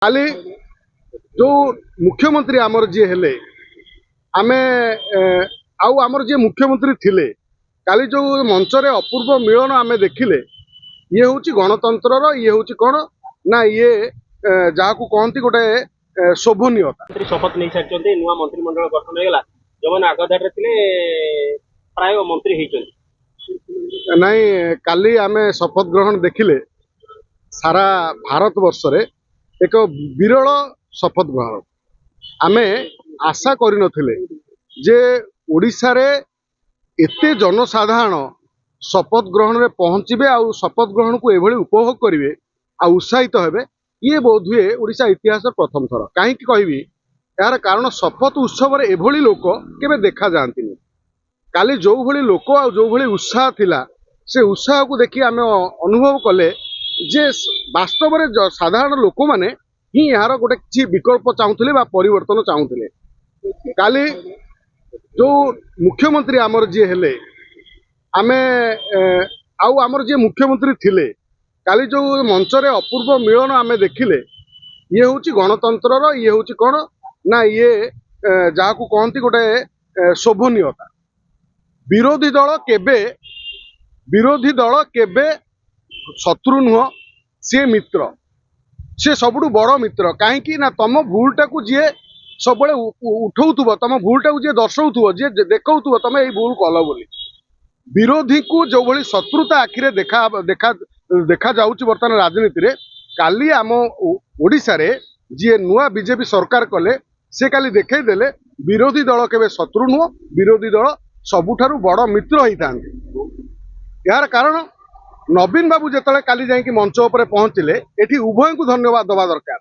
काली जो मुख्यमंत्री आमर जी हेले आमे आमर जी मुख्यमंत्री थिले काली जो मंच रे अपूर्व मिलन आमे देखिले ये हूँ गणतंत्र ये हूँ कौन ना ये जहाँ को कहती गोटे शोभनीयता शपथ नहीं सारी नुआ मंत्रिमंडल गठन होगा जो मैंने आगधार थे प्राय मंत्री होती नाई काली आमे शपथ ग्रहण देखिले सारा भारत वर्ष रे एक विरल शपथ ग्रहण आमे आशा करिनथिले जे ओडिशा रे एते जनसाधारण शपथ ग्रहण रे पहुंचबे आ शपथ ग्रहण को एभली उपभोग करिवे आ उत्साहित हेबे ये बोधुए ओडिशा इतिहास प्रथम थर कहीं कहबी यार कारण शपथ उत्सव रे एभली लोक केबे देखा जांतिनी काली जो भली लोक आ जो भली उत्साह थिला से उत्साह को देखि आमे अनुभव कले जे वास्तव रे साधारण लोक माने ही यार गोटे किसी विकल्प चाहूले परिवर्तन चाहूले काली जो मुख्यमंत्री आमर जी हेले आमे आमर जी मुख्यमंत्री थिले काली जो मंच रे अपूर्व मिलन आमे देखिले ये हूँ गणतंत्र ये हूँ कौन ना ये जहाँ को कहती गोटे शोभनीयता विरोधी दल केबे शत्रु नुह सी मित्र सी सबुठु बड़ मित्र कहीं ना तुम भूलटा को जी सब उठाऊ तुम भूलटा को जी दर्शाऊ जी देखा तुम ये भूल कल बोली विरोधी को जो भली शत्रुता आखिरे देखा देखा देखा जाउची वर्तमान राजनीति रे काली आम ओडिशा रे जी नुआ बीजेपी सरकार कले से काली देखई देले विरोधी दल केबे शत्रु नुह विरोधी दल सबुठारु बड़ मित्र होई थांती यार कारण नवीन बाबू जिते काली जाकि मंच उपर पहुंचले एठी उभय को धन्यवाद दवा दरकार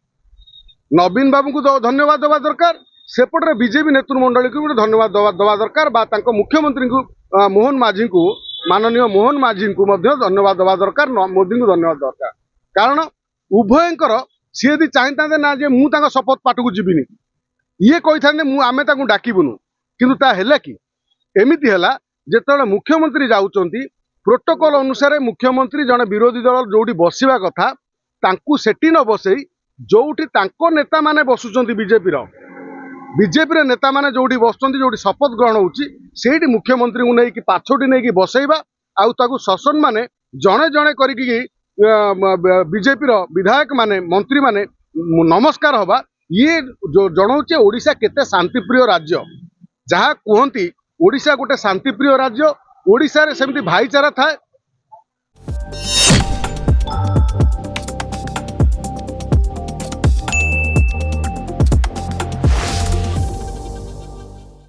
नवीन बाबू को धन्यवाद दवा दरकार सेपटे बीजेपी नेतृमंडली को धन्यवाद दवा दरकार बा तांको मुख्यमंत्री को मोहन माझी को माननीय मोहन माझी को धन्यवाद दवा दरकार मोदी को धन्यवाद दरकार कारण उभयंकर सी यदि चाहता ना जे मु तांको शपथ पाठ को जीविनी ये कही था आमे तांको डाकिबुनु किंतु ता हेला कि एमिति हेला जेतेबेले मुख्यमंत्री जाउचंती प्रोटोकॉल अनुसार मुख्यमंत्री जने विरोधी दल जोटी बसवा कथा तांकु सेठी न बसई जोटी तांको नेता माने बसुचंती बीजेपी रे नेता माने जोटी बसचंती जोटी शपथ ग्रहण होउची सेठी मुख्यमंत्री को नहीं कि पाछोटी नहीं कि बसैबा आउ ताकु शासन माने जणे जणे करिकि बीजेपी रो विधायक माने मंत्री माने नमस्कार हवा ये जणाउचे ओडिशा केते शांतिप्रिय राज्य जहाँ कहती ओडिशा गोटे शांतिप्रिय राज्य ओडिशा रे सेमती भाईचारा थाए